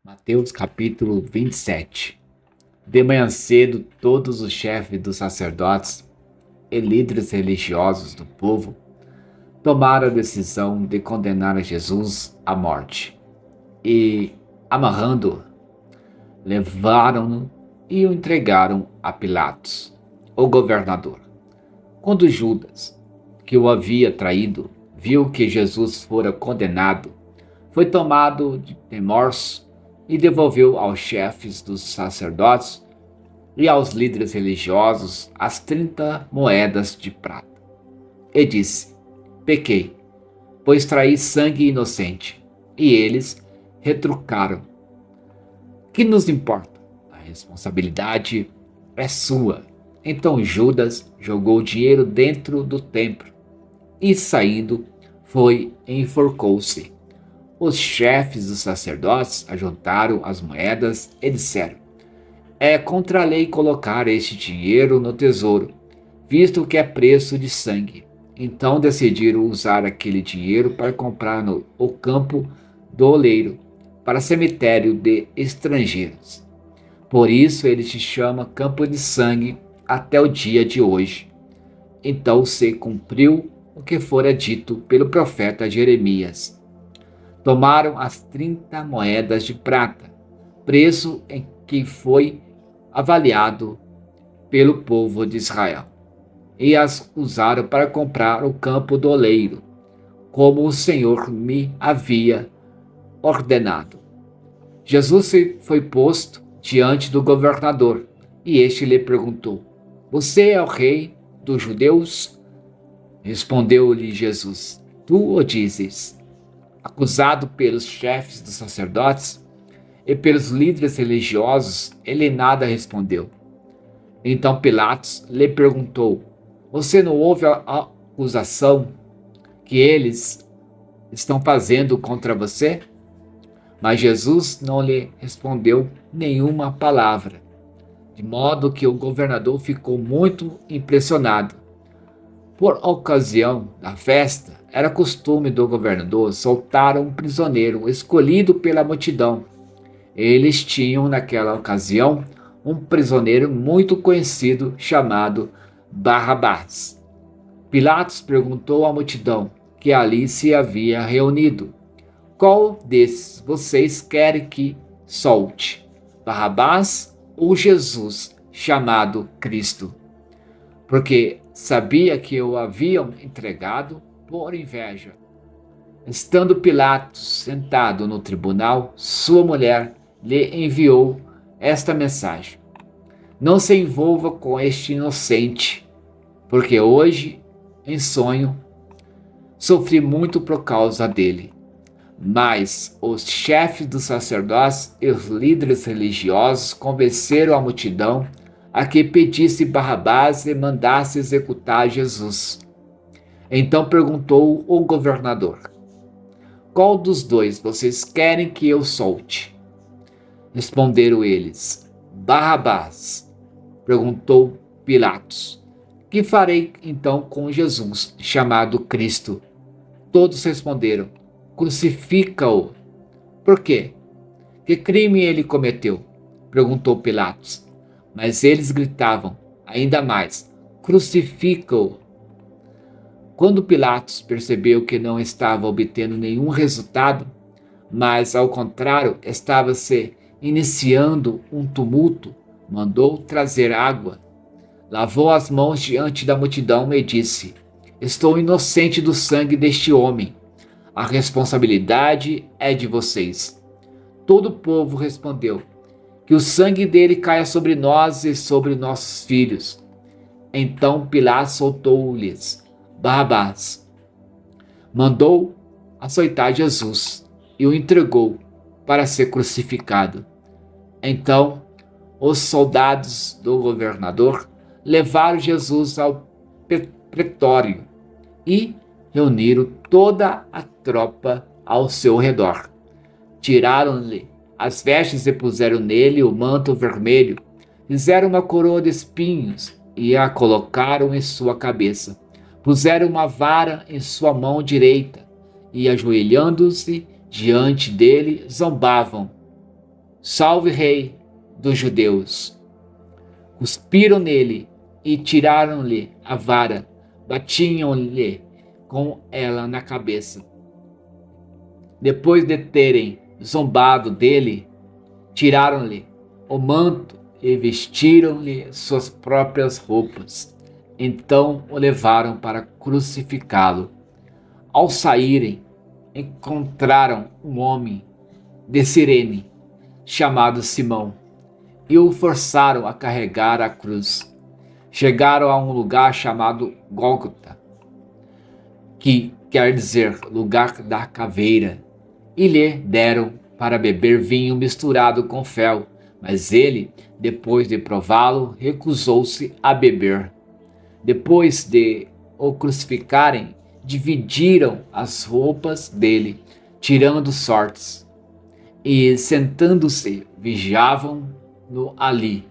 Mateus capítulo 27. De manhã cedo, todos os chefes dos sacerdotes e líderes religiosos do povo tomaram a decisão de condenar a Jesus à morte. E, amarrando-o, levaram-no e o entregaram a Pilatos, o governador. Quando Judas, que o havia traído, viu que Jesus fora condenado, foi tomado de remorso e devolveu aos chefes dos sacerdotes e aos líderes religiosos as 30 moedas de prata. E disse: Pequei, pois traí sangue inocente. E eles retrucaram: Que nos importa? A responsabilidade é sua. Então Judas jogou o dinheiro dentro do templo e, saindo, foi e enforcou-se. Os chefes dos sacerdotes ajuntaram as moedas e disseram: É contra a lei colocar este dinheiro no tesouro, visto que é preço de sangue. Então decidiram usar aquele dinheiro para comprar o campo do oleiro, para cemitério de estrangeiros. Por isso ele se chama Campo de Sangue até o dia de hoje. Então se cumpriu o que fora dito pelo profeta Jeremias. Tomaram as 30 moedas de prata, preço em que foi avaliado pelo povo de Israel, e as usaram para comprar o campo do oleiro, como o Senhor me havia ordenado. Jesus foi posto diante do governador, e este lhe perguntou: Você é o rei dos judeus? Respondeu-lhe Jesus: Tu o dizes. Acusado pelos chefes dos sacerdotes e pelos líderes religiosos, ele nada respondeu. Então Pilatos lhe perguntou: Você não ouve a acusação que eles estão fazendo contra você? Mas Jesus não lhe respondeu nenhuma palavra, de modo que o governador ficou muito impressionado. Por ocasião da festa, era costume do governador soltar um prisioneiro escolhido pela multidão. Eles tinham, naquela ocasião, um prisioneiro muito conhecido chamado Barrabás. Pilatos perguntou à multidão que ali se havia reunido: Qual desses vocês querem que solte? Barrabás ou Jesus, chamado Cristo? Porque sabia que o haviam entregado por inveja. Estando Pilatos sentado no tribunal, sua mulher lhe enviou esta mensagem: Não se envolva com este inocente, porque hoje, em sonho, sofri muito por causa dele. Mas os chefes dos sacerdotes e os líderes religiosos convenceram a multidão a que pedisse Barrabás e mandasse executar Jesus. Então perguntou o governador: Qual dos dois vocês querem que eu solte? Responderam eles: Barrabás. Perguntou Pilatos: Que farei então com Jesus, chamado Cristo? Todos responderam: Crucifica-o. Por quê? Que crime ele cometeu? Perguntou Pilatos. Mas eles gritavam ainda mais: Crucifica-o. Quando Pilatos percebeu que não estava obtendo nenhum resultado, mas ao contrário estava se iniciando um tumulto, mandou trazer água, lavou as mãos diante da multidão e disse: Estou inocente do sangue deste homem. A responsabilidade é de vocês. Todo o povo respondeu: Que o sangue dele caia sobre nós e sobre nossos filhos. Então Pilatos soltou-lhes Barrabás. Mandou açoitar Jesus e o entregou para ser crucificado. Então os soldados do governador levaram Jesus ao pretório e reuniram toda a tropa ao seu redor. Tiraram-lhe as vestes e puseram nele o manto vermelho, fizeram uma coroa de espinhos e a colocaram em sua cabeça. Puseram uma vara em sua mão direita e, ajoelhando-se diante dele, zombavam: Salve, Rei dos Judeus! Cuspiram nele e tiraram-lhe a vara, batiam-lhe com ela na cabeça. Depois de terem zombado dele, tiraram-lhe o manto e vestiram-lhe suas próprias roupas. Então o levaram para crucificá-lo. Ao saírem, encontraram um homem de Cirene, chamado Simão, e o forçaram a carregar a cruz. Chegaram a um lugar chamado Gólgota, que quer dizer lugar da caveira, e lhe deram para beber vinho misturado com fel, mas ele, depois de prová-lo, recusou-se a beber. Depois de o crucificarem, dividiram as roupas dele, tirando sortes, e sentando-se, vigiavam-no ali.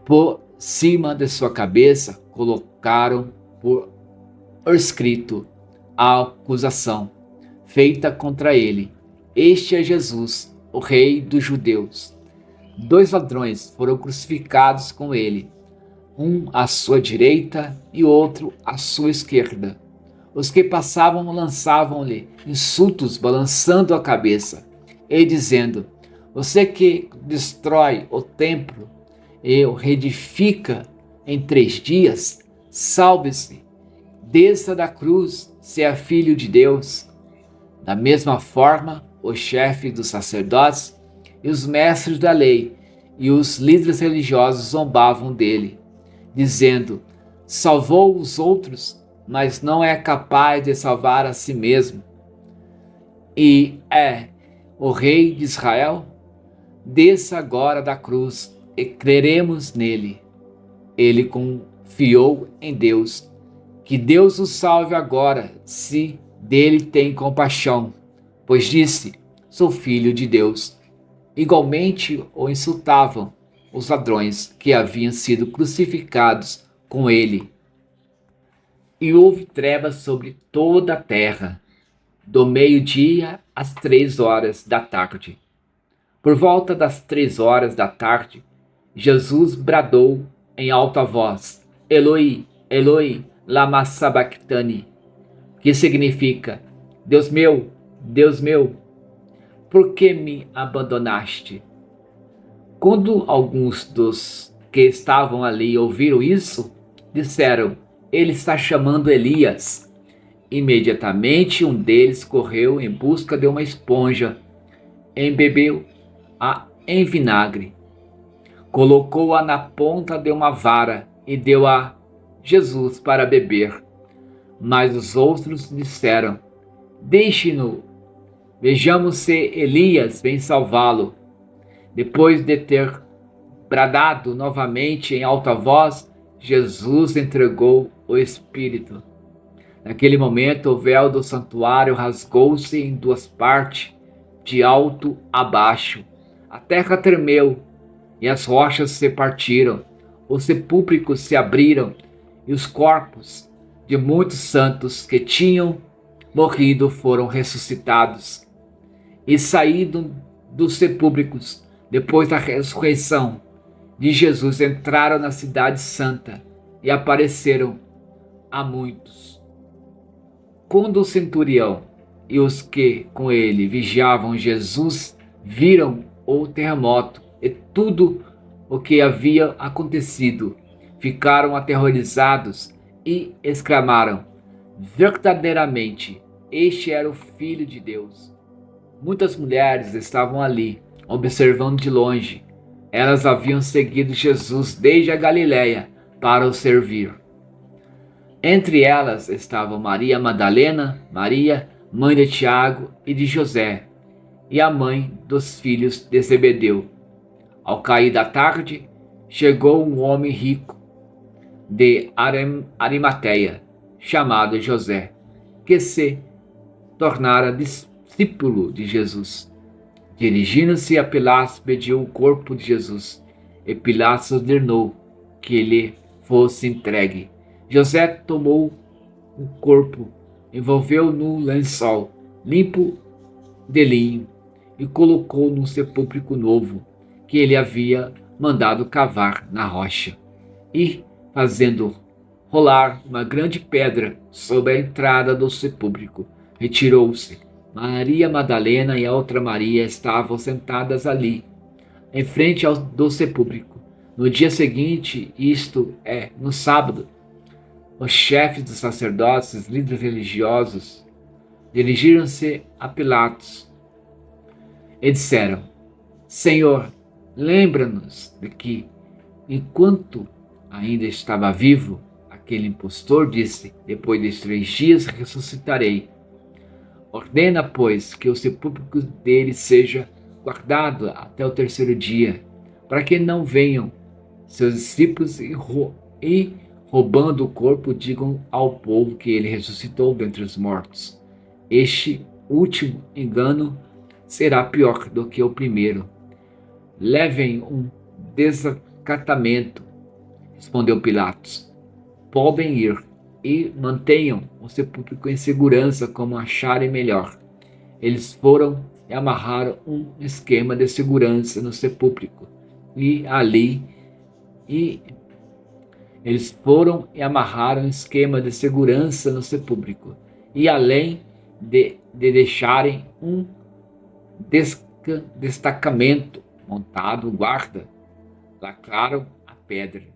Por cima de sua cabeça colocaram por escrito a acusação feita contra ele: Este é Jesus, o Rei dos Judeus. 2 ladrões foram crucificados com ele, um à sua direita e outro à sua esquerda. Os que passavam lançavam-lhe insultos, balançando a cabeça e dizendo: Você que destrói o templo e o reedifica em 3 dias, salve-se, desça da cruz, se é filho de Deus. Da mesma forma, o chefe dos sacerdotes e os mestres da lei e os líderes religiosos zombavam dele, dizendo: Salvou os outros, mas não é capaz de salvar a si mesmo. E é o Rei de Israel? Desça agora da cruz e creremos nele. Ele confiou em Deus. Que Deus o salve agora, se dele tem compaixão, pois disse: Sou filho de Deus. Igualmente o insultavam os ladrões que haviam sido crucificados com ele. E houve trevas sobre toda a terra, do meio-dia às 3 horas da tarde. Por volta das 3 horas da tarde, Jesus bradou em alta voz: Eloi, Eloi, lama sabachthani, que significa: Deus meu, por que me abandonaste? Quando alguns dos que estavam ali ouviram isso, disseram: Ele está chamando Elias. Imediatamente um deles correu em busca de uma esponja, embebeu-a em vinagre, colocou-a na ponta de uma vara e deu a Jesus para beber. Mas os outros disseram: Deixe-no, vejamos se Elias vem salvá-lo. Depois de ter bradado novamente em alta voz, Jesus entregou o Espírito. Naquele momento, o véu do santuário rasgou-se em 2 partes, de alto a baixo. A terra tremeu e as rochas se partiram. Os sepulcros se abriram e os corpos de muitos santos que tinham morrido foram ressuscitados. E saíram dos sepulcros, depois da ressurreição de Jesus, entraram na cidade santa e apareceram a muitos. Quando o centurião e os que com ele vigiavam Jesus viram o terremoto e tudo o que havia acontecido, ficaram aterrorizados e exclamaram: Verdadeiramente, este era o Filho de Deus. Muitas mulheres estavam ali, observando de longe. Elas haviam seguido Jesus desde a Galiléia para o servir. Entre elas estavam Maria Madalena, Maria, mãe de Tiago e de José, e a mãe dos filhos de Zebedeu. Ao cair da tarde, chegou um homem rico de Arimateia, chamado José, que se tornara discípulo de Jesus. Dirigindo-se a Pilatos, pediu o corpo de Jesus, e Pilatos ordenou que lhe fosse entregue. José tomou o corpo, envolveu no lençol limpo de linho e colocou num sepulcro novo, que ele havia mandado cavar na rocha. E, fazendo rolar uma grande pedra sobre a entrada do sepulcro, retirou-se. Maria Madalena e a outra Maria estavam sentadas ali, em frente do sepulcro. No dia seguinte, isto é, no sábado, os chefes dos sacerdotes, líderes religiosos, dirigiram-se a Pilatos e disseram: Senhor, lembra-nos de que, enquanto ainda estava vivo, aquele impostor disse: depois de 3 dias ressuscitarei. Ordena, pois, que o sepulcro dele seja guardado até o 3º dia, para que não venham seus discípulos e roubando o corpo, digam ao povo que ele ressuscitou dentre os mortos. Este último engano será pior do que o primeiro. Levem um desacatamento, respondeu Pilatos. Podem ir e mantenham o sepulcro em segurança como acharem melhor. Eles foram e amarraram um esquema de segurança no sepulcro e eles foram e amarraram um esquema de segurança no sepulcro e além de deixarem um destacamento montado guarda, lacraram a pedra